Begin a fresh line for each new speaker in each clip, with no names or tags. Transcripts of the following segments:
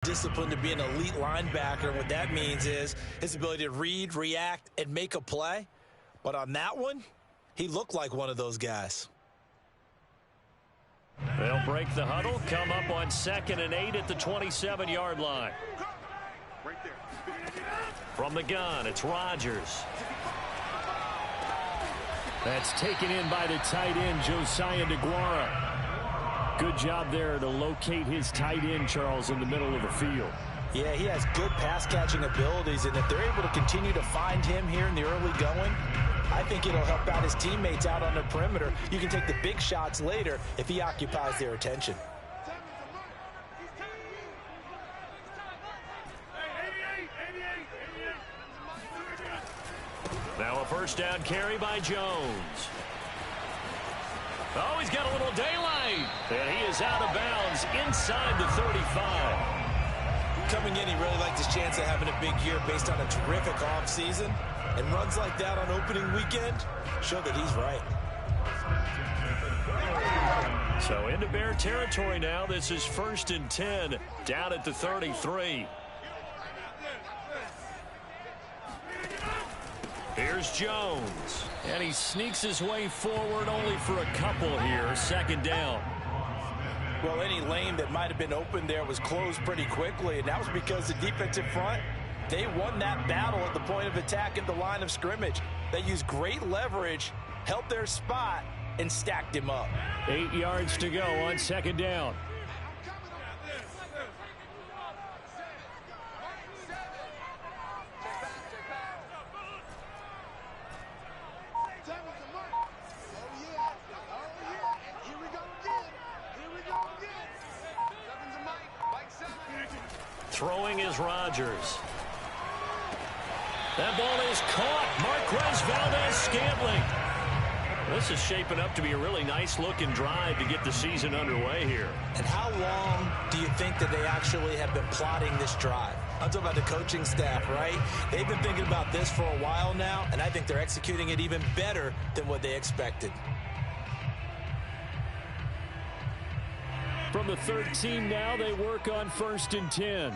disciplined to be an elite linebacker. And what that means is his ability to read, react, and make a play. But on that one, he looked like one of those guys.
They'll break the huddle, come up on 2nd and 8 at the 27-yard line. From the gun, it's Rodgers. That's taken in by the tight end, Josiah DeGuara. Good job there to locate his tight end, Charles, in the middle of the field.
Yeah, he has good pass-catching abilities, and if they're able to continue to find him here in the early going, I think it'll help out his teammates out on the perimeter. You can take the big shots later if he occupies their attention.
Now a first down carry by Jones. Oh, he's got a little daylight. And he is out of bounds inside the 35.
Coming in, he really liked his chance of having a big year based on a terrific offseason. And runs like that on opening weekend show that he's right.
So into Bear territory now. This is 1st and 10 down at the 33. Here's Jones. And he sneaks his way forward only for a couple here. 2nd down.
Well, any lane that might have been open there was closed pretty quickly, and that was because the defensive front, they won that battle at the point of attack at the line of scrimmage. They used great leverage, held their spot, and stacked him up.
8 yards to go on 2nd down. Throwing is Rodgers. That ball is caught. Marquez Valdez-Scantling. This is shaping up to be a really nice-looking drive to get the season underway here.
And how long do you think that they actually have been plotting this drive? I'm talking about the coaching staff, right? They've been thinking about this for a while now, and I think they're executing it even better than what they expected.
From the 13 now, they work on 1st and 10.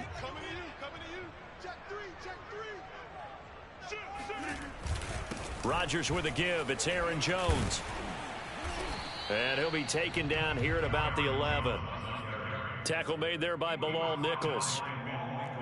Rodgers with a give. It's Aaron Jones. And he'll be taken down here at about the 11. Tackle made there by Bilal Nichols.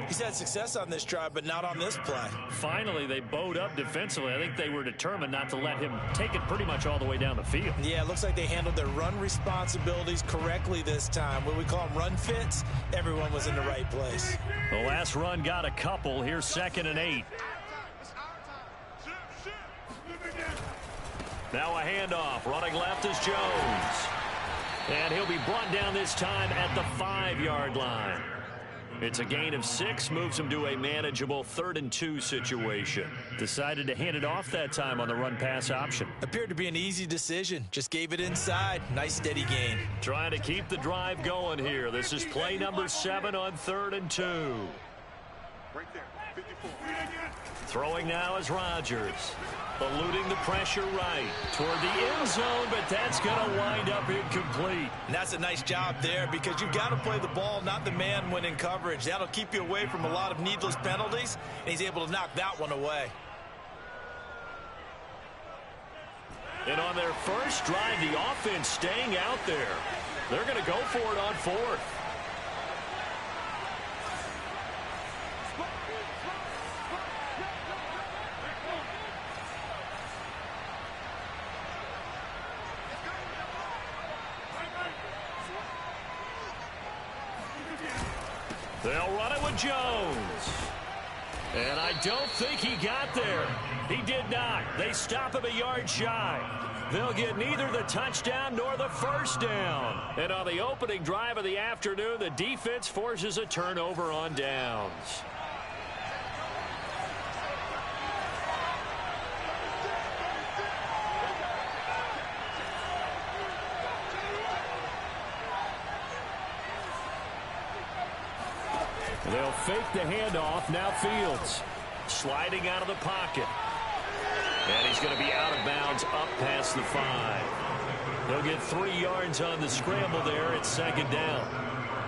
He's had success on this drive, but not on this play.
Finally, they bowed up defensively. I think they were determined not to let him take it pretty much all the way down the field.
Yeah, it looks like they handled their run responsibilities correctly this time. What we call them run fits, everyone was in the right place.
The last run got a couple. Here's 2nd and 8. Now a handoff. Running left is Jones. And he'll be brought down this time at the 5-yard line. It's a gain of 6, moves him to a manageable 3rd and 2 situation. Decided to hand it off that time on the run-pass option.
Appeared to be an easy decision. Just gave it inside. Nice steady gain.
Trying to keep the drive going here. This is play number 7 on 3rd and 2.
Right there, 54.
Throwing now is Rodgers. Eluding the pressure right toward the end zone, but that's going to wind up incomplete.
And that's a nice job there because you've got to play the ball, not the man when in coverage. That'll keep you away from a lot of needless penalties, and he's able to knock that one away.
And on their first drive, the offense staying out there. They're going to go for it on 4th. They'll run it with Jones. And I don't think he got there. He did not. They stop him a yard shy. They'll get neither the touchdown nor the first down. And on the opening drive of the afternoon, the defense forces a turnover on downs. They'll fake the handoff. Now Fields sliding out of the pocket. And he's going to be out of bounds up past the 5. He'll get 3 yards on the scramble there at 2nd down.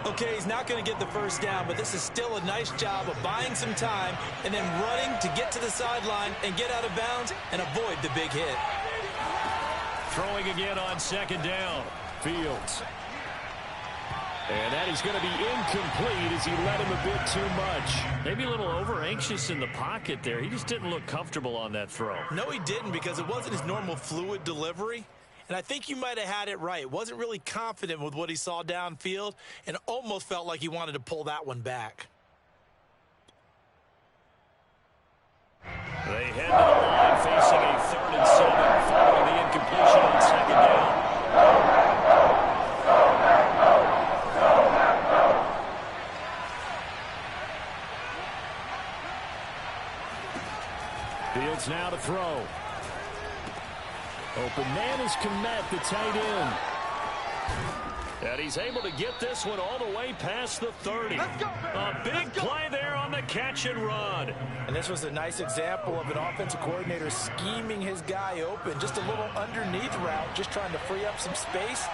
Okay, he's not going to get the first down, but this is still a nice job of buying some time and then running to get to the sideline and get out of bounds and avoid the big hit.
Throwing again on second down. Fields. And that is going to be incomplete as he led him a bit too much. Maybe a little over-anxious in the pocket there. He just didn't look comfortable on that throw.
No, he didn't, because it wasn't his normal fluid delivery. And I think you might have had it right. Wasn't really confident with what he saw downfield and almost felt like he wanted to pull that one back.
They head to the line facing a 3rd and 7 following the incompletion on second down. Fields now to throw. Open man is Komet, the tight end. And he's able to get this one all the way past the 30. A big play there on the catch and run.
And this was a nice example of an offensive coordinator scheming his guy open. Just a little underneath route, just trying to free up some space.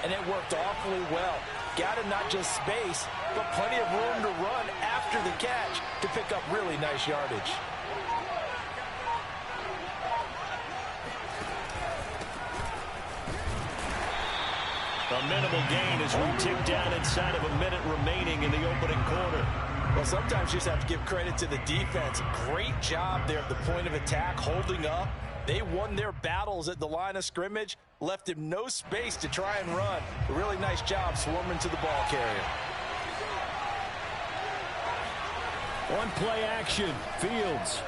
And it worked awfully well. Got him not just space, but plenty of room to run after the catch to pick up really nice yardage.
A minimal gain as we tick down inside of a minute remaining in the opening quarter.
Well, sometimes you just have to give credit to the defense. Great job there at the point of attack, holding up. They won their battles at the line of scrimmage, left him no space to try and run. A really nice job swarming to the ball carrier.
One play action, Fields.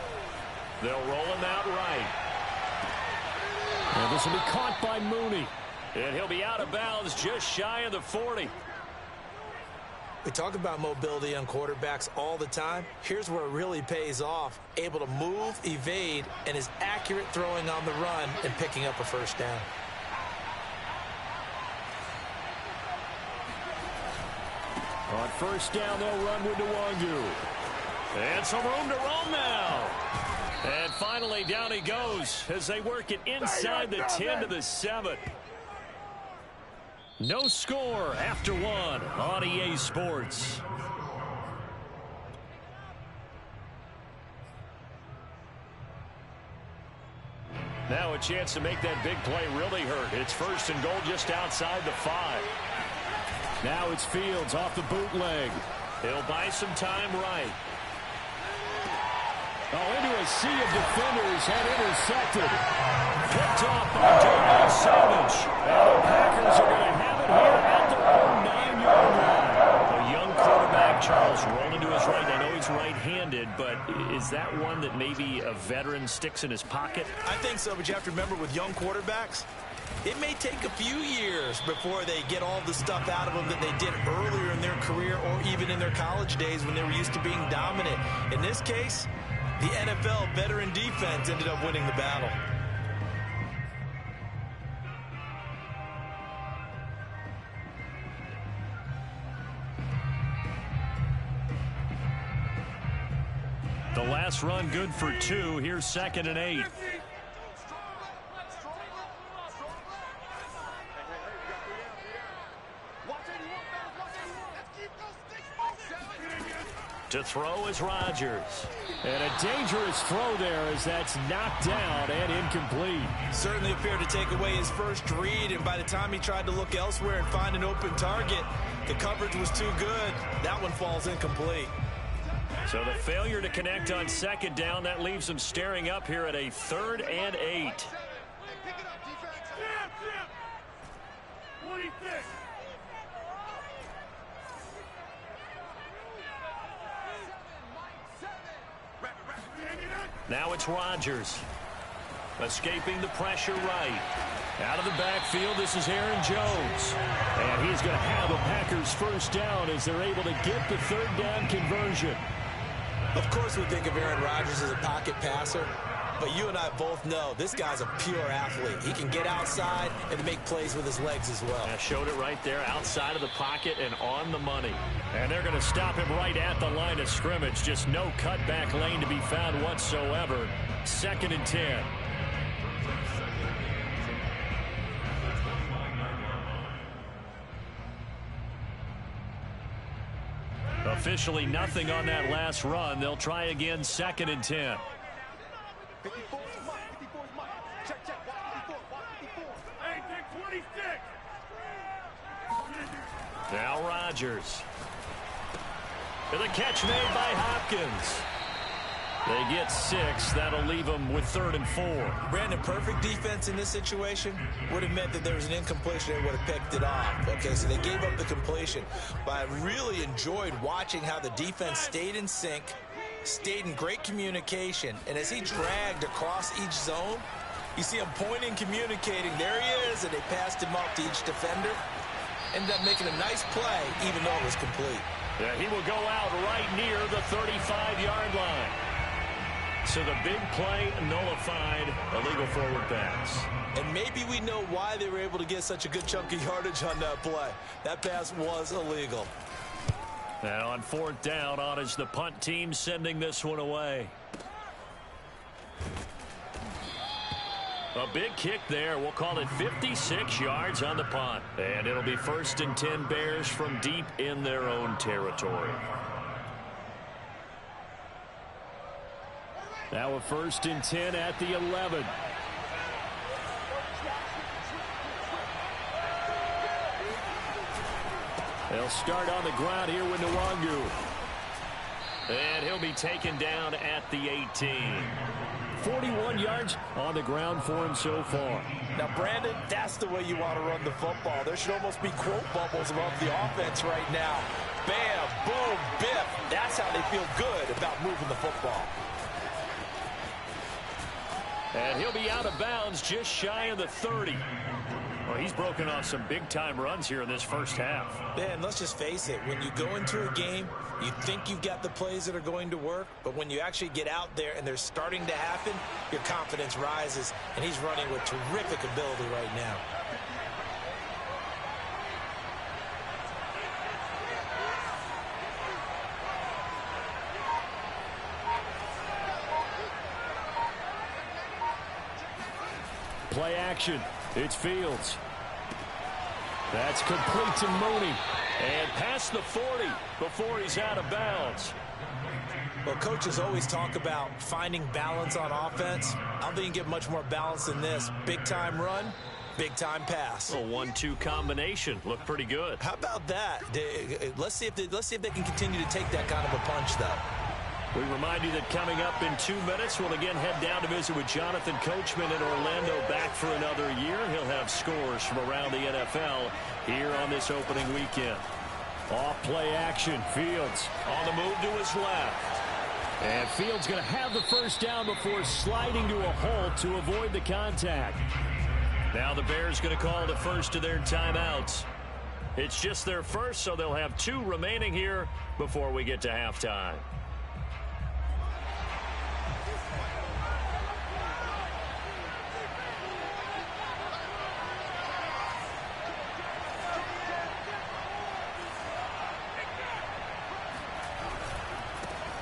They'll roll him out right. And this will be caught by Mooney. And he'll be out of bounds just shy of the 40.
We talk about mobility on quarterbacks all the time. Here's where it really pays off. Able to move, evade, and is accurate throwing on the run and picking up a first down.
On first down, they'll run with Nwangu. And some room to roam now. And finally, down he goes as they work it inside the 10 to the 7. No score after one on EA Sports. Now a chance to make that big play really hurt. It's 1st and goal just outside the 5. Now it's Fields off the bootleg. He'll buy some time right. Oh, into a sea of defenders and intercepted. Picked off by Darnell Savage. And the Packers are going to have it here at their own 9-yard line. A young quarterback, Charles, rolling to his right. I know he's right-handed, but is that one that maybe a veteran sticks in his pocket?
I think so, but you have to remember with young quarterbacks, it may take a few years before they get all the stuff out of them that they did earlier in their career or even in their college days when they were used to being dominant. In this case, the NFL veteran defense ended up winning the battle.
The last run good for 2. Here's 2nd and 8. To throw is Rodgers. And a dangerous throw there as that's knocked down and incomplete.
Certainly appeared to take away his first read, and by the time he tried to look elsewhere and find an open target, the coverage was too good. That one falls incomplete.
So the failure to connect on 2nd down, that leaves them staring up here at a 3rd and 8.
What do you think?
Now it's Rodgers. Escaping the pressure right. Out of the backfield, this is Aaron Jones. And he's going to have a Packers first down as they're able to get the 3rd down conversion.
Of course we think of Aaron Rodgers as a pocket passer, but you and I both know this guy's a pure athlete. He can get outside and make plays with his legs as well.
I showed it right there, outside of the pocket and on the money. And they're going to stop him right at the line of scrimmage. Just no cutback lane to be found whatsoever. 2nd and 10. officially nothing on that last run. They'll try again, 2nd and 10.
54 is mine. 54 is mine. Check, check. Watch 54. Watch 54. Hey, take 26.
Now Rodgers. And the catch made by Hopkins. They get 6. That'll leave them with 3rd and 4.
Brandon, perfect defense in this situation would have meant that there was an incompletion. They would have picked it off. Okay, so they gave up the completion. But I really enjoyed watching how the defense stayed in sync, stayed in great communication. And as he dragged across each zone, you see him pointing, communicating. There he is, and they passed him up to each defender. Ended up making a nice play, even though it was complete.
Yeah, he will go out right near the 35-yard line. So the big play nullified, illegal forward pass.
And maybe we know why they were able to get such a good chunk of yardage on that play. That pass was illegal.
Now on 4th down, on is the punt team sending this one away. A big kick there. We'll call it 56 yards on the punt. And it'll be 1st and 10 Bears from deep in their own territory. Now a 1st and 10 at the 11. They'll start on the ground here with Nwangu. And he'll be taken down at the 18. 41 yards on the ground for him so far.
Now, Brandon, that's the way you want to run the football. There should almost be quote bubbles above the offense right now. Bam, boom, biff. That's how they feel good about moving the football.
And he'll be out of bounds just shy of the 30. Well, he's broken off some big-time runs here in this first half.
Ben, let's just face it. When you go into a game, you think you've got the plays that are going to work, but when you actually get out there and they're starting to happen, your confidence rises, and he's running with terrific ability right now.
Play action. It's Fields. That's complete to Mooney. And past the 40 before he's out of bounds.
Well, coaches always talk about finding balance on offense. I don't think you can get much more balance than this. Big-time run, big-time pass.
A 1-2 combination. Looked pretty good.
How about that? Let's see if they can continue to take that kind of a punch, though.
We remind you that coming up in 2 minutes, we'll again head down to visit with Jonathan Coachman in Orlando, back for another year. He'll have scores from around the NFL here on this opening weekend. Off play action. Fields on the move to his left. And Fields going to have the first down before sliding to a halt to avoid the contact. Now the Bears going to call the first of their timeouts. It's just their first, so they'll have 2 remaining here before we get to halftime.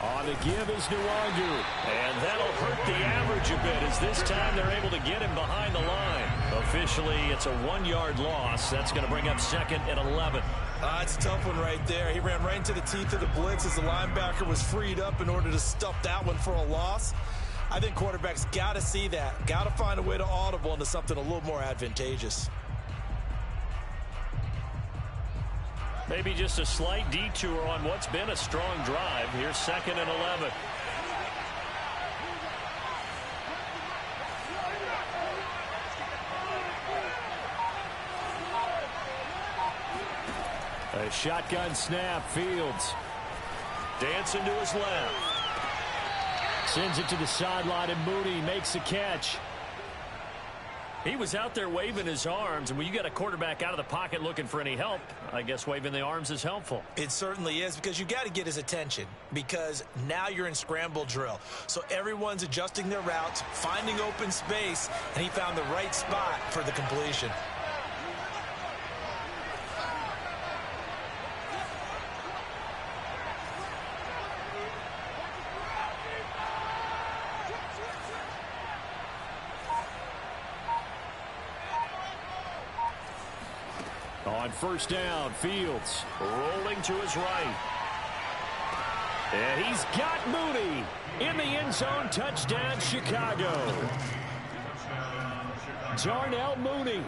On the give is Nwangu. And that'll hurt the average a bit, as this time they're able to get him behind the line. Officially, it's a 1-yard loss. That's going to bring up 2nd and 11.
It's a tough one right there. He ran right into the teeth of the blitz as the linebacker was freed up in order to stuff that one for a loss. I think quarterbacks got to see that. Got to find a way to audible into something a little more advantageous.
Maybe just a slight detour on what's been a strong drive. Here's 2nd and 11. A shotgun snap. Fields dancing to his left. Sends it to the sideline, and Mooney makes the catch. He was out there waving his arms, and when you got a quarterback out of the pocket looking for any help, I guess waving the arms is helpful.
It certainly is, because you got to get his attention, because now you're in scramble drill. So everyone's adjusting their routes, finding open space, and he found the right spot for the completion.
On first down, Fields rolling to his right. And he's got Mooney in the end zone. Touchdown, Chicago. Darnell Mooney,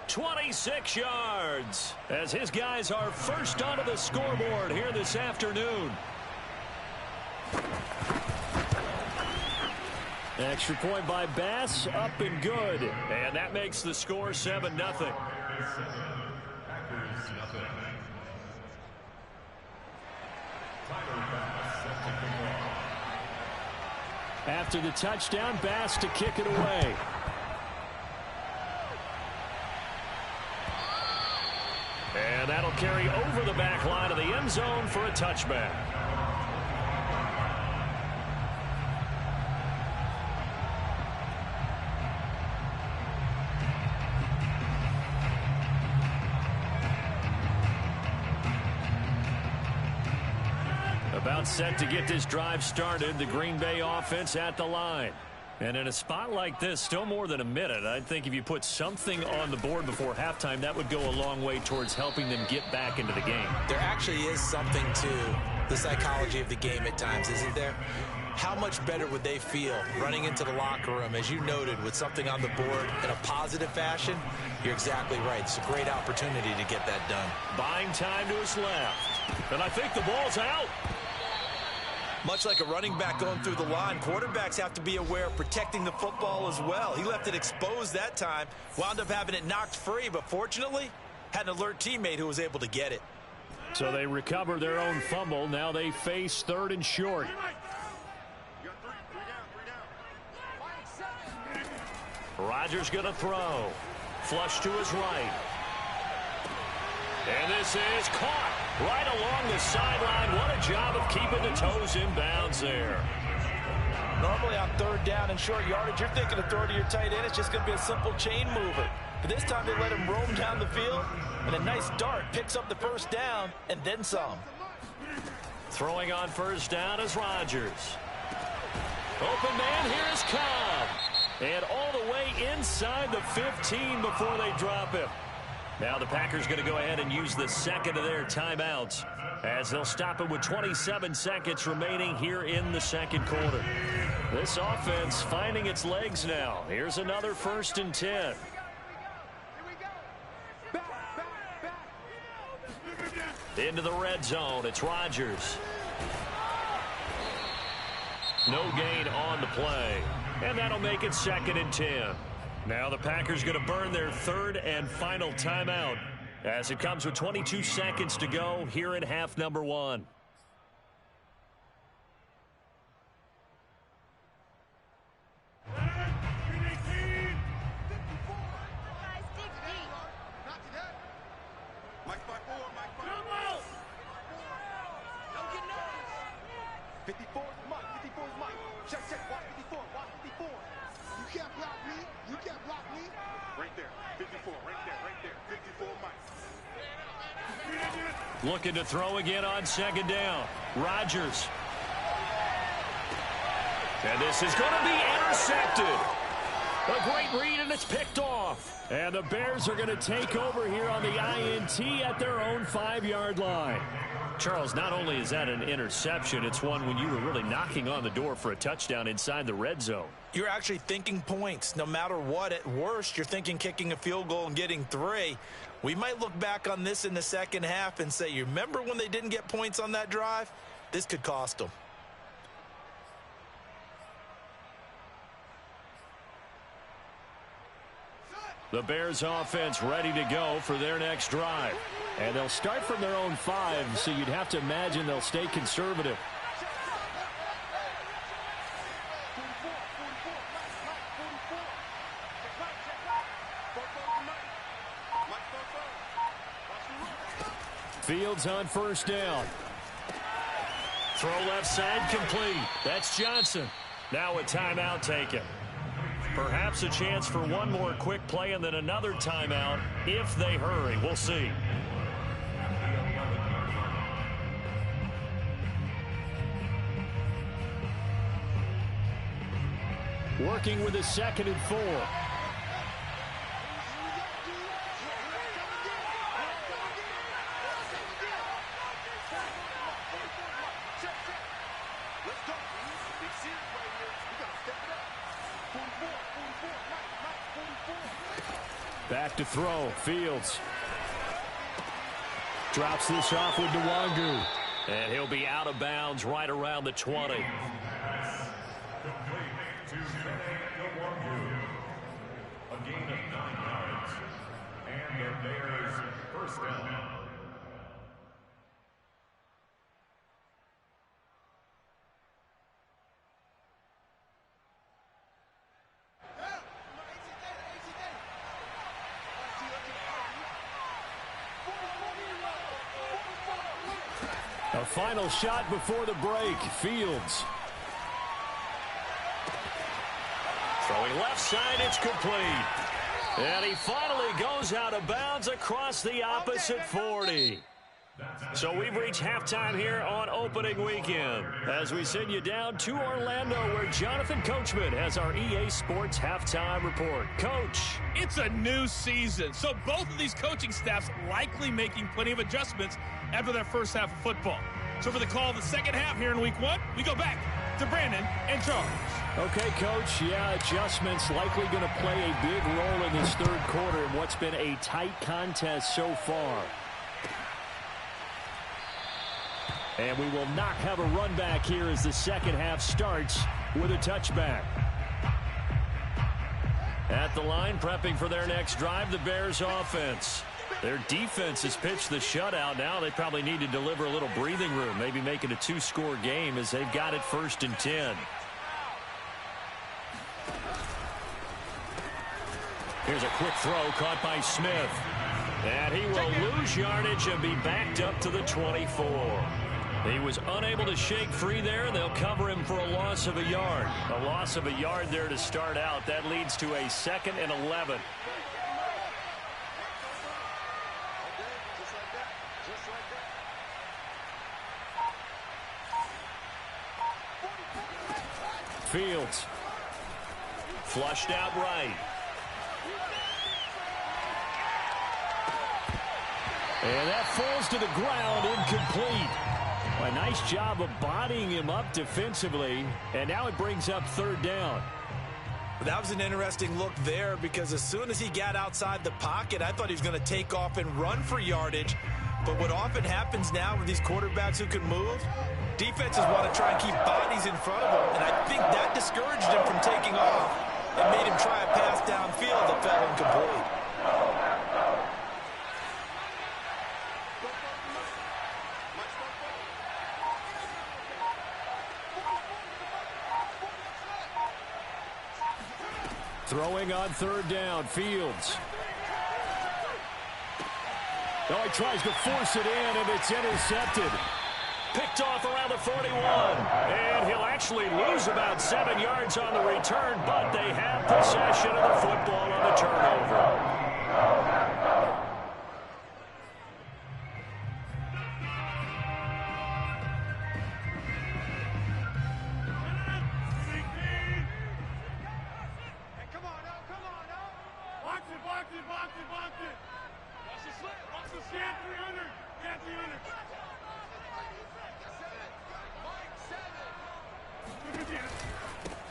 26 yards, as his guys are first onto the scoreboard here this afternoon. Extra point by Bass, up and good. And that makes the score 7-0. After the touchdown, Bass to kick it away. And that'll carry over the back line of the end zone for a touchback. About set to get this drive started. The Green Bay offense at the line. And in a spot like this, still more than a minute, I think if you put something on the board before halftime, that would go a long way towards helping them get back into the game.
There actually is something to the psychology of the game at times, isn't there? How much better would they feel running into the locker room, as you noted, with something on the board in a positive fashion? You're exactly right. It's a great opportunity to get that done.
Buying time to his left. And I think the ball's out.
Much like a running back going through the line, quarterbacks have to be aware of protecting the football as well. He left it exposed that time, wound up having it knocked free, but fortunately had an alert teammate who was able to get it.
So they recover their own fumble. Now they face 3rd and short. Rodgers going to throw. Flush to his right. And this is caught right along the sideline. What a job of keeping the toes in bounds there.
Normally on 3rd down and short yardage, you're thinking of throw to your tight end. It's just going to be a simple chain mover. But this time they let him roam down the field, and a nice dart picks up the 1st down and then some.
Throwing on 1st down is Rodgers. Open man, here is Cobb. And all the way inside the 15 before they drop him. Now the Packers going to go ahead and use the 2nd of their timeouts, as they'll stop it with 27 seconds remaining here in the 2nd quarter. This offense finding its legs now. Here's another 1st and 10. Into the red zone. It's Rodgers. No gain on the play. And that'll make it 2nd and 10. Now the Packers going to burn their 3rd and final timeout, as it comes with 22 seconds to go here in half number 1. Looking to throw again on 2nd down. Rodgers. And this is going to be intercepted. A great read, and it's picked off. And the Bears are going to take over here on the INT at their own 5-yard line. Charles, not only is that an interception, it's one when you were really knocking on the door for a touchdown inside the red zone.
You're actually thinking points. No matter what, at worst, you're thinking kicking a field goal and getting 3. We might look back on this in the 2nd half and say, you remember when they didn't get points on that drive? This could cost them.
The Bears offense ready to go for their next drive. And they'll start from their own 5, so you'd have to imagine they'll stay conservative. Fields on 1st down. Throw left side complete. That's Johnson. Now a timeout taken. Perhaps a chance for one more quick play and then another timeout if they hurry. We'll see. Working with a 2nd and 4. Back to throw. Fields. Drops this off with Nwangu. And he'll be out of bounds right around the 20.
A gain of 9 yards. And the Bears first down.
A final shot before the break. Fields. Throwing left side, it's complete. And he finally goes out of bounds across the opposite 40. So we've reached halftime here on opening weekend as we send you down to Orlando where Jonathan Coachman has our EA Sports halftime report. Coach.
It's a new season, so both of these coaching staffs likely making plenty of adjustments after their first half of football. So for the call of the second half here in week 1, we go back to Brandon and Charles.
Okay, Coach. Yeah, adjustments likely going to play a big role in this third quarter in what's been a tight contest so far. And we will not have a run back here as the second half starts with a touchback. At the line, prepping for their next drive, the Bears offense. Their defense has pitched the shutout. Now they probably need to deliver a little breathing room, maybe make it a 2-score game as they've got it 1st and 10. Here's a quick throw caught by Smith. And he will lose yardage and be backed up to the 24. He was unable to shake free there. They'll cover him for a loss of a yard. A loss of a yard there to start out. That leads to a 2nd and 11. Fields. Flushed out right. And that falls to the ground, incomplete. A nice job of bodying him up defensively, and now it brings up 3rd down.
That was an interesting look there because as soon as he got outside the pocket, I thought he was going to take off and run for yardage. But what often happens now with these quarterbacks who can move, defenses want to try and keep bodies in front of them, and I think that discouraged him from taking off and made him try a pass downfield that fell incomplete.
Throwing on 3rd down, Fields. Oh, he tries to force it in, and it's intercepted. Picked off around the 41. And he'll actually lose about 7 yards on the return, but they have possession of the football on the turnover.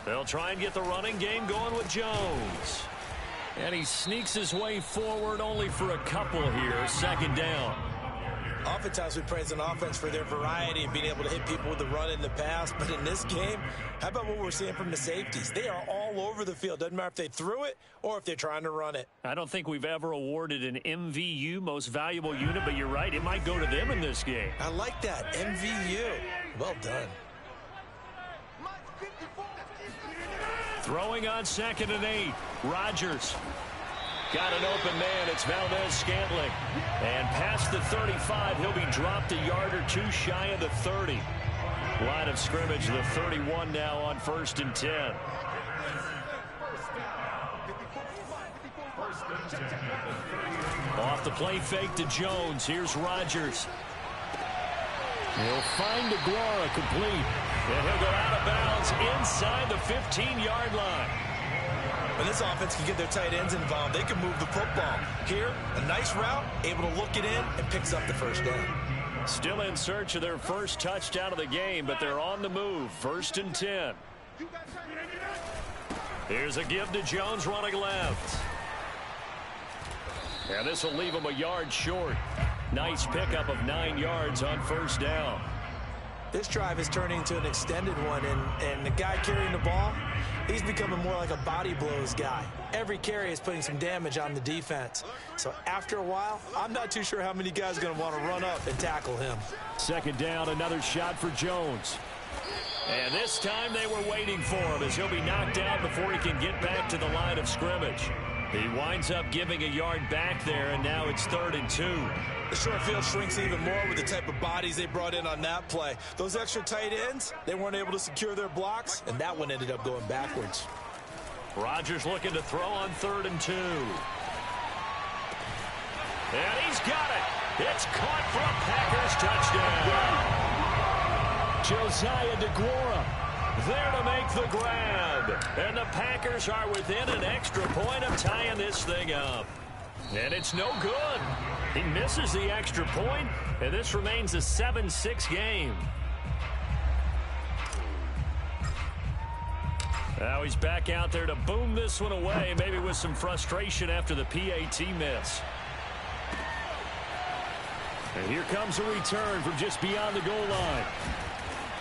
They'll try and get the running game going with Jones. And he sneaks his way forward only for a couple here. 2nd down.
Oftentimes we praise an offense for their variety and being able to hit people with the run in the pass. But in this game, how about what we're seeing from the safeties? They are all over the field. Doesn't matter if they threw it or if they're trying to run it.
I don't think we've ever awarded an MVU, most valuable unit, but you're right. It might go to them in this game.
I like that. MVU. Well done.
Throwing on 2nd and 8. Rodgers. Got an open man. It's Valdez-Scantling. And past the 35, he'll be dropped a yard or 2 shy of the 30. Line of scrimmage, the 31 now on 1st and 10. Off the play fake to Jones. Here's Rodgers. He'll find DeGuara complete. And he'll go out of bounds inside the 15-yard line.
When this offense can get their tight ends involved, they can move the football. Here, a nice route, able to look it in, and picks up the 1st down.
Still in search of their first touchdown of the game, but they're on the move. 1st and 10. Here's a give to Jones running left. And this will leave him a yard short. Nice pickup of 9 yards on first down.
This drive is turning into an extended one, and the guy carrying the ball, he's becoming more like a body blows guy. Every carry is putting some damage on the defense. So after a while, I'm not too sure how many guys are going to want to run up and tackle him.
Second down, another shot for Jones. And this time they were waiting for him as he'll be knocked out before he can get back to the line of scrimmage. He winds up giving a yard back there, and now it's 3rd and 2.
The short field shrinks even more with the type of bodies they brought in on that play. Those extra tight ends, they weren't able to secure their blocks, and that one ended up going backwards.
Rodgers looking to throw on 3rd and 2. And he's got it. It's caught for a Packers touchdown. Josiah DeGuara there to make the grab. And the Packers are within an extra point of tying this thing up. And it's no good. He misses the extra point, and this remains a 7-6 game. Now he's back out there to boom this one away, maybe with some frustration after the PAT miss. And here comes a return from just beyond the goal line.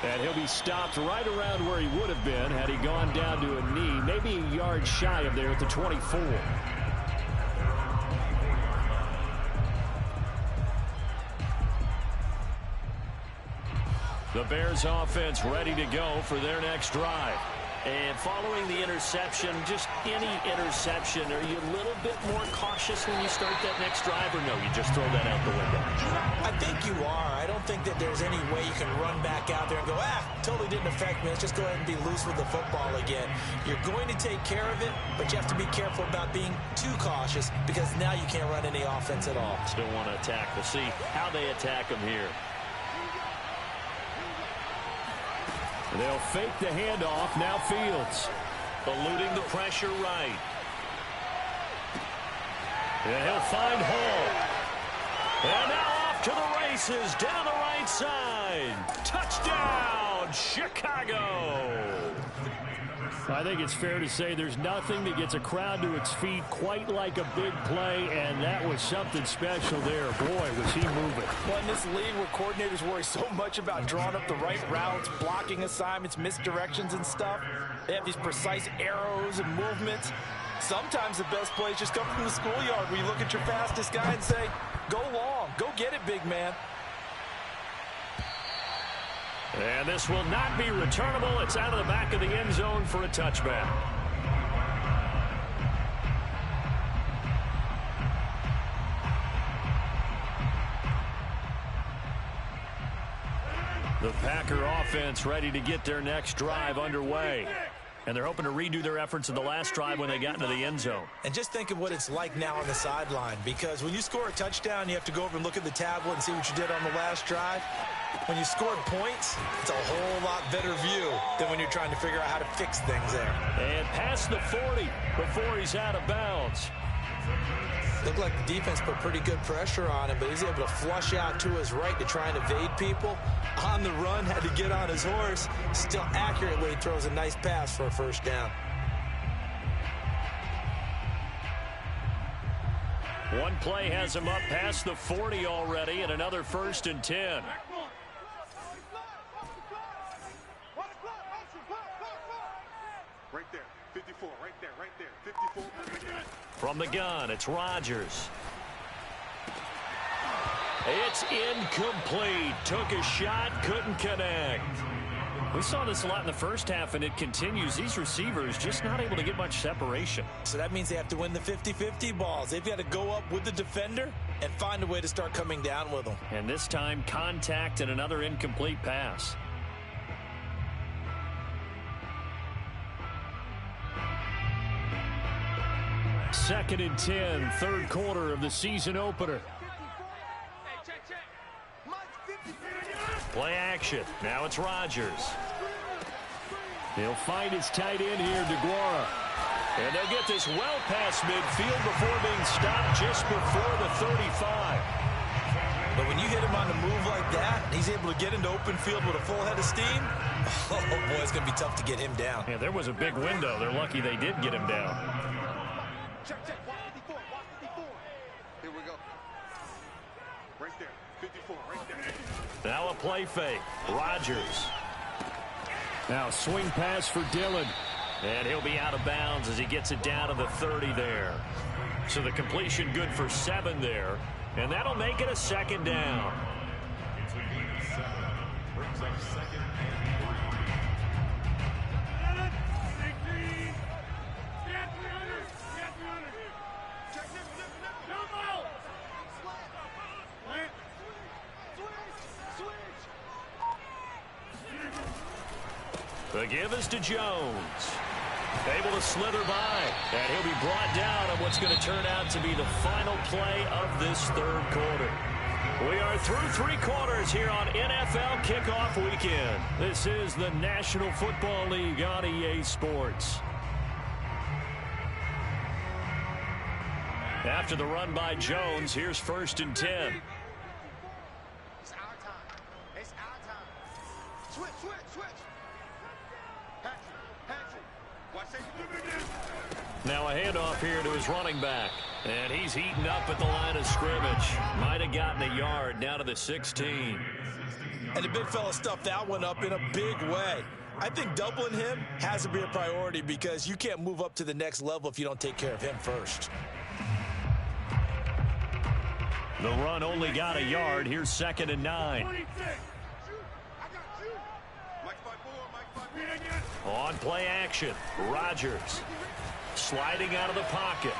And he'll be stopped right around where he would have been had he gone down to a knee, maybe a yard shy of there at the 24. The Bears offense ready to go for their next drive. And following the interception, just any interception, are you a little bit more cautious when you start that next drive, or no, you just throw that out the window?
I think you are. I don't think that there's any way you can run back out there and go, totally didn't affect me. Let's just go ahead and be loose with the football again. You're going to take care of it, but you have to be careful about being too cautious because now you can't run any offense at all.
Still want to attack. We'll see how they attack him here. They'll fake the handoff. Now Fields eluding the pressure right. And he'll find Hall. And now off to the races down the right side. Touchdown, Chicago. I think it's fair to say there's nothing that gets a crowd to its feet quite like a big play, and that was something special there. Boy, was he moving.
Well, in this league where coordinators worry so much about drawing up the right routes, blocking assignments, misdirections and stuff, they have these precise arrows and movements. Sometimes the best plays just come from the schoolyard where you look at your fastest guy and say, go long, go get it, big man.
And this will not be returnable. It's out of the back of the end zone for a touchback. The Packer offense ready to get their next drive underway. And they're hoping to redo their efforts in the last drive when they got into the end zone.
And just think of what it's like now on the sideline, because when you score a touchdown, you have to go over and look at the tablet and see what you did on the last drive. When you scored points, it's a whole lot better view than when you're trying to figure out how to fix things there.
And past the 40 before he's out of bounds.
Looked like the defense put pretty good pressure on him, but he's able to flush out to his right to try and evade people. On the run, had to get on his horse. Still accurately throws a nice pass for a first down.
One play has him up past the 40 already, and another 1st and 10.
Right there, 54, right there, 54.
From the gun, it's Rodgers. It's incomplete. Took a shot, couldn't connect. We saw this a lot in the first half, and it continues. These receivers just not able to get much separation.
So that means they have to win the 50-50 balls. They've got to go up with the defender and find a way to start coming down with them.
And this time, contact and another incomplete pass. Second and 10, third quarter of the season opener. Play action. Now it's Rodgers. He'll find his tight end here, DeGuara. And they'll get this well past midfield before being stopped just before the 35.
But when When you hit him on the move like that, and he's able to get into open field with a full head of steam, oh, boy, it's going to be tough to get him down.
Yeah, there was a big window. They're lucky they did get him down.
Check, check. Watch 54. Watch 54. Here we go. Right there. 54. Right there.
Now a play fake. Rodgers. Now swing pass for Dillon. And he'll be out of bounds as he gets it down to the 30 there. So the completion good for 7 there. And that'll make it a second down.
It's a gain of 7. Brings up second and
3. The give is to Jones. Able to slither by, and he'll be brought down on what's going to turn out to be the final play of this third quarter. We are through 3 quarters here on NFL Kickoff Weekend. This is the National Football League on EA Sports. After the run by Jones, here's 1st and 10.
It's our time. It's our time. Switch, switch, switch. Patrick. Watch it.
Now a handoff here to his running back. And he's heating up at the line of scrimmage. Might have gotten a yard down to the 16.
And the big fella stuffed that one up in a big way. I think doubling him has to be a priority because you can't move up to the next level if you don't take care of him first.
The run only got a yard. Here's 2nd and 9. On play action, Rodgers sliding out of the pocket.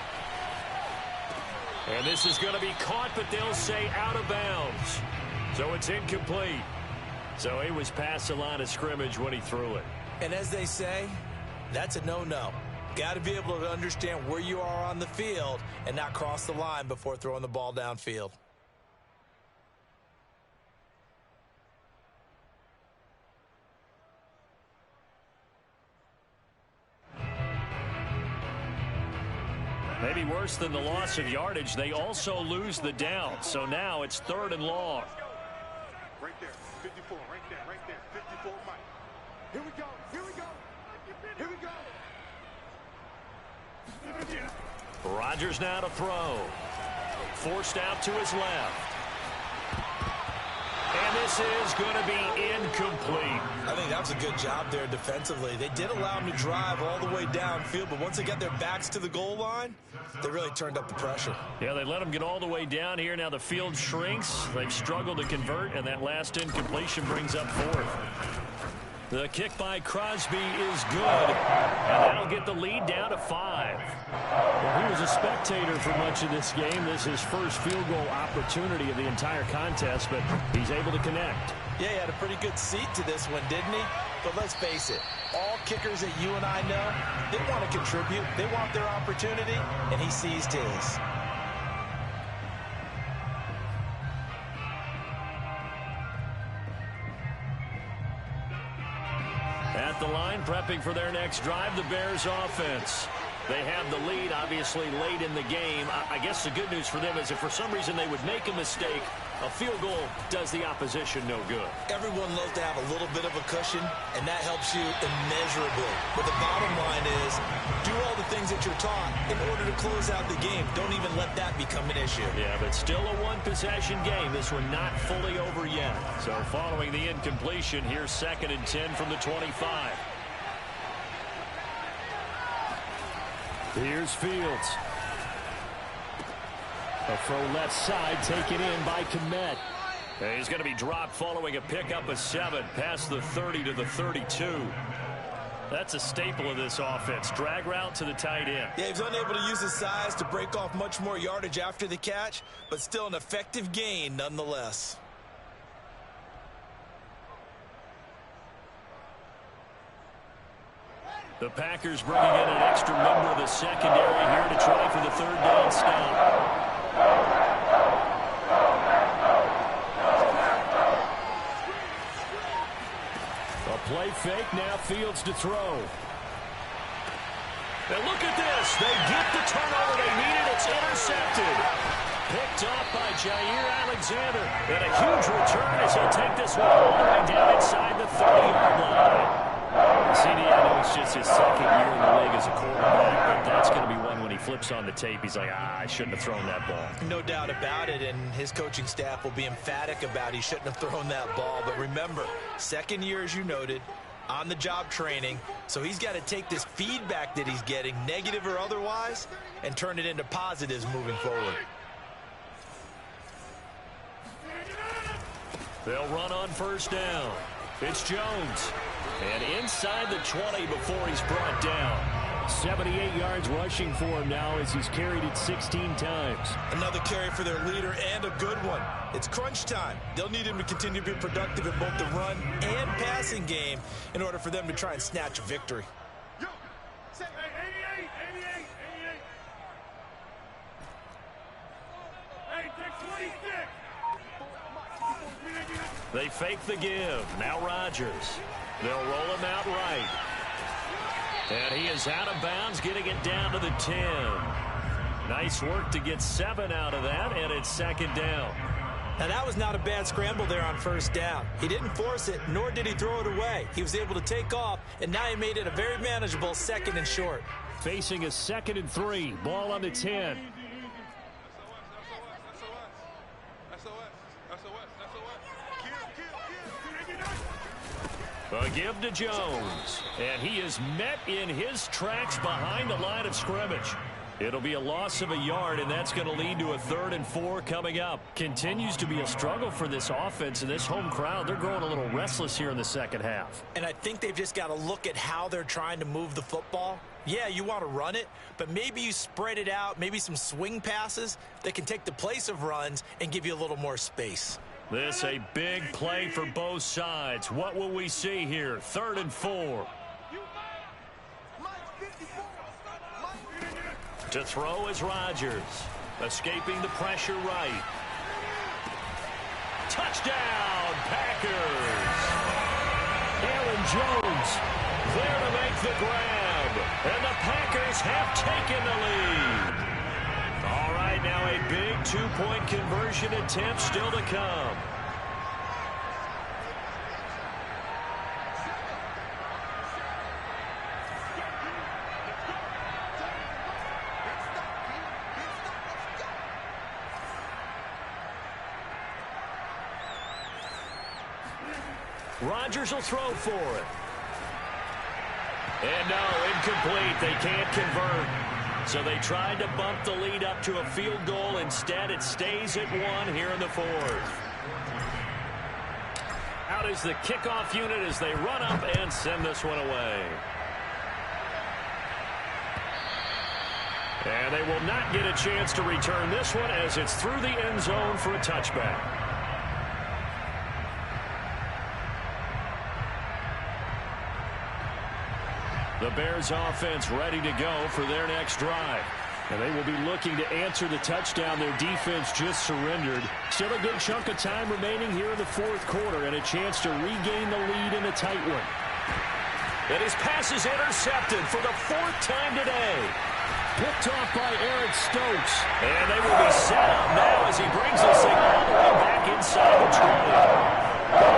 And this is going to be caught, but they'll say out of bounds. So it's incomplete. So he was past the line of scrimmage when he threw it.
And as they say, that's a no-no. Got to be able to understand where you are on the field and not cross the line before throwing the ball downfield.
Maybe worse than the loss of yardage, they also lose the down. So now it's 3rd and long.
Right there. 54. Right there. 54. Mike. Here we go.
Rodgers now to throw. Forced out to his left. And this is going to be incomplete.
I think that was a good job there defensively. They did allow him to drive all the way downfield, but once they got their backs to the goal line, they really turned up the pressure.
Yeah, they let him get all the way down here. Now the field shrinks. They've struggled to convert, and that last incompletion brings up 4th. The kick by Crosby is good, and that'll get the lead down to 5. Well, he was a spectator for much of this game. This is his first field goal opportunity of the entire contest, but he's able to connect.
Yeah, he had a pretty good seat to this one, didn't he? But let's face it, all kickers that you and I know, they want to contribute. They want their opportunity, and he seized his.
At the line, prepping for their next drive, the Bears offense. They have the lead, obviously, late in the game. I guess the good news for them is if for some reason they would make a mistake, a field goal does the opposition no good.
Everyone loves to have a little bit of a cushion, and that helps you immeasurably. But the bottom line is, do all the things that you're taught in order to close out the game. Don't even let that become an issue.
Yeah, but still a one-possession game. This one not fully over yet. So following the incompletion, here's 2nd and 10 from the 25. Here's Fields. A throw left side taken in by Kmet. And he's going to be dropped following a pickup of 7 past the 30 to the 32. That's a staple of this offense. Drag route to the tight end.
Yeah, he's unable to use his size to break off much more yardage after the catch, but still an effective gain nonetheless.
The Packers bringing in an extra member of the secondary here to try for the 3rd down stop. A play fake, now Fields to throw. And look at this. They get the turnover they needed. It's intercepted. Picked off by Jair Alexander. And a huge return as he'll take this one all the way down inside the 30-yard line. CD, I know it's just his second year in the league as a quarterback, but that's going to be one when he flips on the tape. He's like, I shouldn't have thrown that ball.
No doubt about it, and his coaching staff will be emphatic about he shouldn't have thrown that ball. But remember, second year, as you noted, on-the-job training, so he's got to take this feedback that he's getting, negative or otherwise, and turn it into positives moving forward.
They'll run on first down. It's Jones. And inside the 20 before he's brought down. 78 yards rushing for him now as he's carried it 16 times.
Another carry for their leader and a good one. It's crunch time. They'll need him to continue to be productive in both the run and passing game in order for them to try and snatch a victory.
Yo, say, 88, 88, 88. Hey, take 26.
They fake the give. Now Rodgers. They'll roll him out right. And he is out of bounds, getting it down to the 10. Nice work to get 7 out of that, and it's second down.
Now, that was not a bad scramble there on first down. He didn't force it, nor did he throw it away. He was able to take off, and now he made it a very manageable second and short.
Facing a 2nd and 3. Ball on the 10. A give to Jones, and he is met in his tracks behind the line of scrimmage. It'll be a loss of a yard, and that's going to lead to a 3rd and 4 coming up. Continues to be a struggle for this offense and this home crowd. They're growing a little restless here in the second half.
And I think they've just got to look at how they're trying to move the football. Yeah, you want to run it, but maybe you spread it out, maybe some swing passes that can take the place of runs and give you a little more space.
This a big play for both sides. What will we see here? 3rd and 4. To throw is Rodgers. Escaping the pressure right. Touchdown, Packers. Aaron Jones there to make the grab. And the Packers have taken the lead. All right, now a big 2-point conversion attempt still to come. Rodgers will throw for it. And no, incomplete. They can't convert. So they tried to bump the lead up to a field goal. Instead, it stays at 1 here in the 4th. Out is the kickoff unit as they run up and send this one away. And they will not get a chance to return this one as it's through the end zone for a touchback. The Bears offense ready to go for their next drive. And they will be looking to answer the touchdown their defense just surrendered. Still a good chunk of time remaining here in the 4th quarter and a chance to regain the lead in a tight one. And his pass is intercepted for the 4th time today. Picked off by Eric Stokes. And they will be set up now as he brings this thing all the way back inside the 20.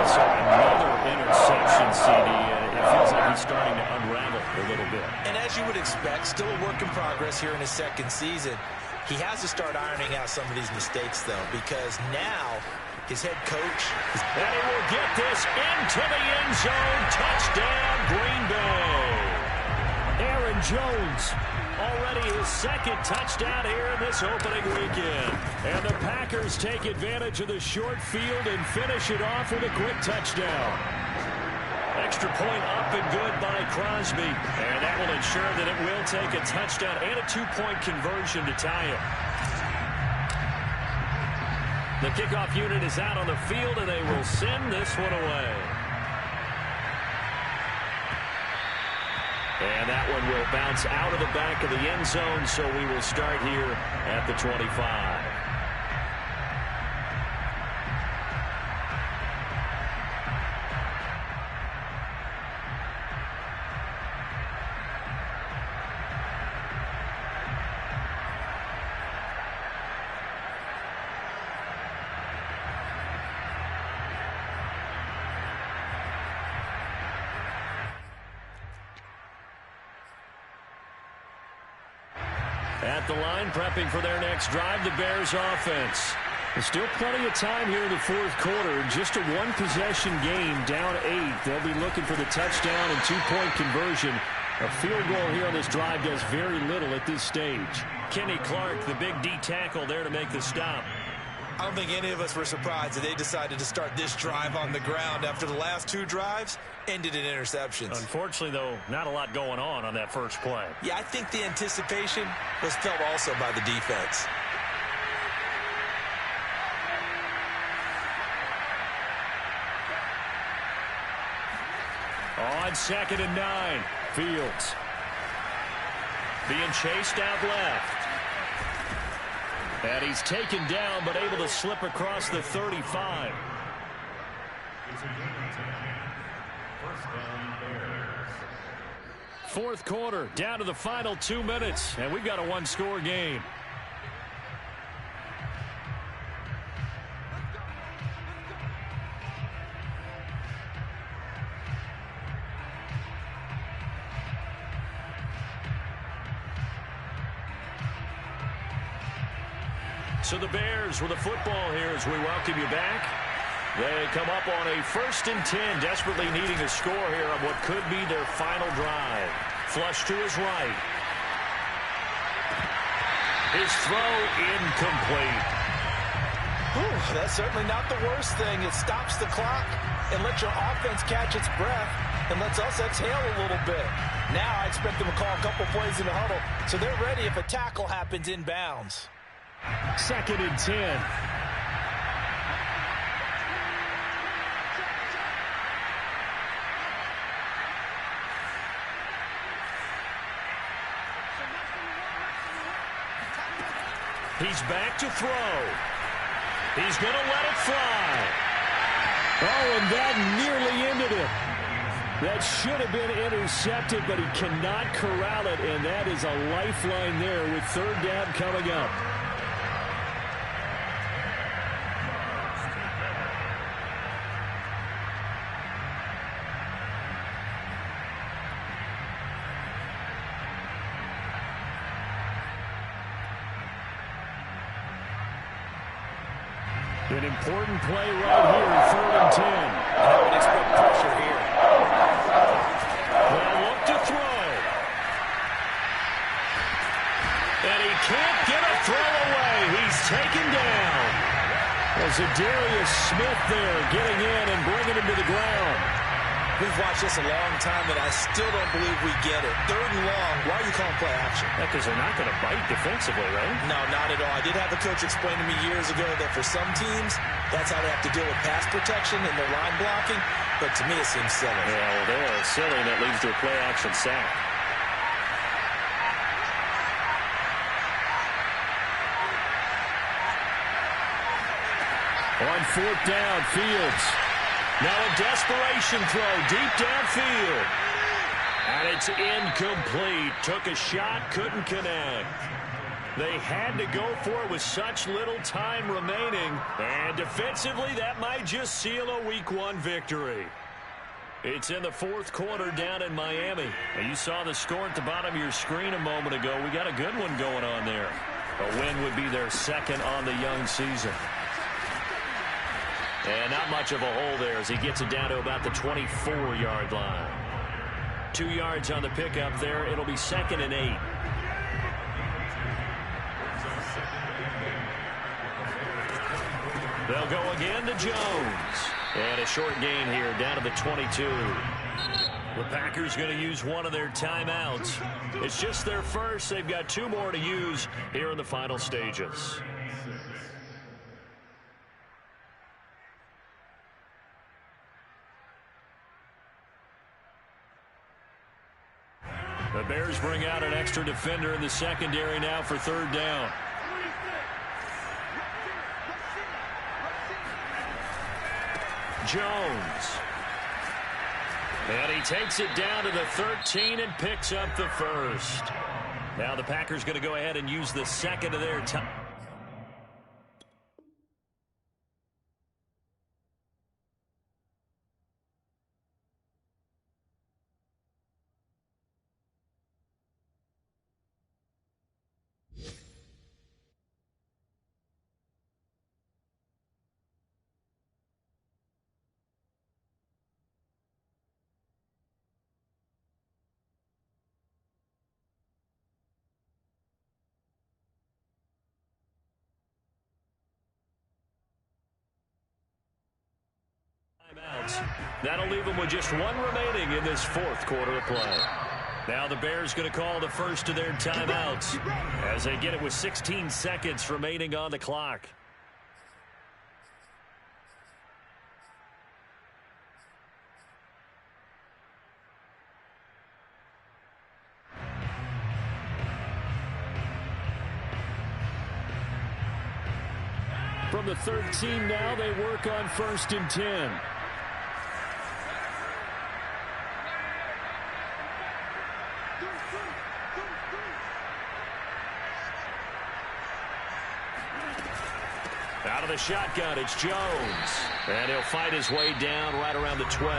So another interception, CD. It feels like he's starting to unravel a little bit.
And as you would expect, still a work in progress here in his 2nd season. He has to start ironing out some of these mistakes, though, because now his head coach is...
And he will get this into the end zone. Touchdown, Green Bay. Aaron Jones, already his 2nd touchdown here in this opening weekend. And the Packers take advantage of the short field and finish it off with a quick touchdown. Extra point up and good by Crosby. And that will ensure that it will take a touchdown and a 2-point conversion to tie it. The kickoff unit is out on the field, and they will send this one away. And that one will bounce out of the back of the end zone, so we will start here at the 25. At the line, prepping for their next drive, the Bears offense. There's still plenty of time here in the fourth quarter. Just a one-possession game, down 8. They'll be looking for the touchdown and two-point conversion. A field goal here on this drive does very little at this stage. Kenny Clark, the big D tackle there to make the stop.
I don't think any of us were surprised that they decided to start this drive on the ground after the last 2 drives ended in interceptions.
Unfortunately, though, not a lot going on that first play.
Yeah, I think the anticipation was felt also by the defense.
On 2nd and 9, Fields being chased out left. And he's taken down, but able to slip across the 35.
It's a game of 10. First down, Bears.
Fourth quarter, down to the final 2 minutes, and we've got a one-score game. So the Bears with a football here as we welcome you back. They come up on a 1st and 10, desperately needing a score here on what could be their final drive. Flush to his right. His throw incomplete.
Whew, that's certainly not the worst thing. It stops the clock and lets your offense catch its breath and lets us exhale a little bit. Now I expect them to call a couple plays in the huddle so they're ready if a tackle happens inbounds.
2nd and 10. He's back to throw. He's going to let it fly. Oh, and that nearly ended it. That should have been intercepted, but he cannot corral it, and that is a lifeline there with 3rd down coming up. An important play right here, 3rd and 10.
I would expect pressure here.
They'll look to throw. And he can't get a throw away. He's taken down. Was Darius Smith there getting in and bringing him to the ground.
We've watched this a long time, and I still don't believe we get it. 3rd and long. Why are you calling play action?
Because they're not going to bite defensively, right?
No, not at all. I did have a coach explain to me years ago that for some teams, that's how they have to deal with pass protection and their line blocking. But to me, it seems silly.
Yeah, well, they are silly, and that leads to a play action sack. On 4th down, Fields. Now a desperation throw deep downfield. And it's incomplete. Took a shot, couldn't connect. They had to go for it with such little time remaining. And defensively, that might just seal a Week 1 victory. It's in the fourth quarter down in Miami. And you saw the score at the bottom of your screen a moment ago. We got a good one going on there. A win would be their 2nd on the young season. And not much of a hole there as he gets it down to about the 24-yard line. 2 yards on the pickup there. It'll be 2nd and 8. They'll go again to Jones. And a short gain here down to the 22. The Packers going to use one of their timeouts. It's just their first. They've got 2 more to use here in the final stages. The Bears bring out an extra defender in the secondary now for 3rd down. Jones. And he takes it down to the 13 and picks up the 1st. Now the Packers going to go ahead and use the 2nd of their time. That'll leave them with just one remaining in this fourth quarter of play. Now the Bears going to call the first of their timeouts as they get it with 16 seconds remaining on the clock. From the 13 now, they work on 1st and 10. Out of the shotgun, it's Jones. And he'll fight his way down right around the 12.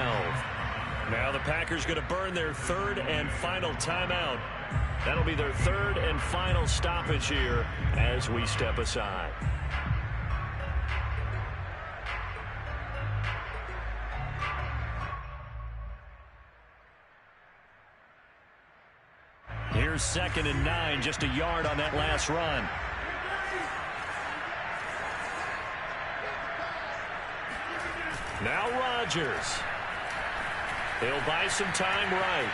Now the Packers going to burn their third and final timeout. That'll be their third and final stoppage here as we step aside. Here's 2nd and 9, just a yard on that last run. Now Rodgers. He'll buy some time right.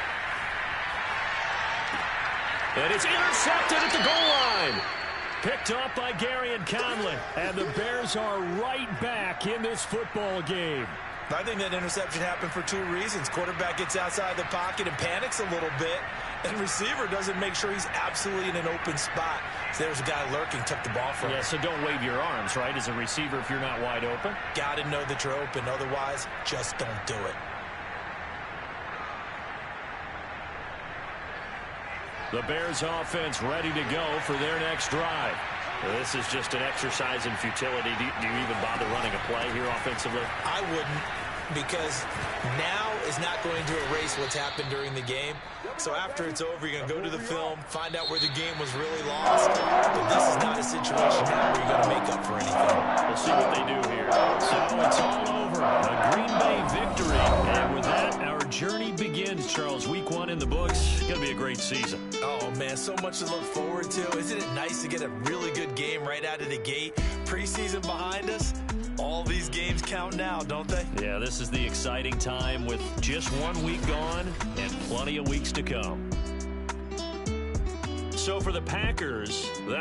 And it's intercepted at the goal line. Picked up by Gary and Conley. And the Bears are right back in this football game.
I think that interception happened for two reasons. Quarterback gets outside the pocket and panics a little bit, and receiver doesn't make sure he's absolutely in an open spot. So there's a guy lurking, took the ball from him.
Yeah, so don't wave your arms, right, as a receiver if you're not wide open.
Got to know that you're open. Otherwise, just don't do it.
The Bears offense ready to go for their next drive. This is just an exercise in futility. Do you even bother running a play here offensively?
I wouldn't, because now is not going to erase what's happened during the game. So after it's over, you're going to go to the film, find out where the game was really lost. But this is not a situation now where you're going to make up for anything.
We'll see what they do here. So it's all over. A Green Bay victory. And with that, our journey begins, Charles. Week 1 in the books. It's going to be a great season.
Oh, man, so much to look forward to. Isn't it nice to get a really good game right out of the gate? Preseason behind us. All these games count now, don't they?
Yeah, this is the exciting time with just 1 week gone and plenty of weeks to come. So for the Packers, that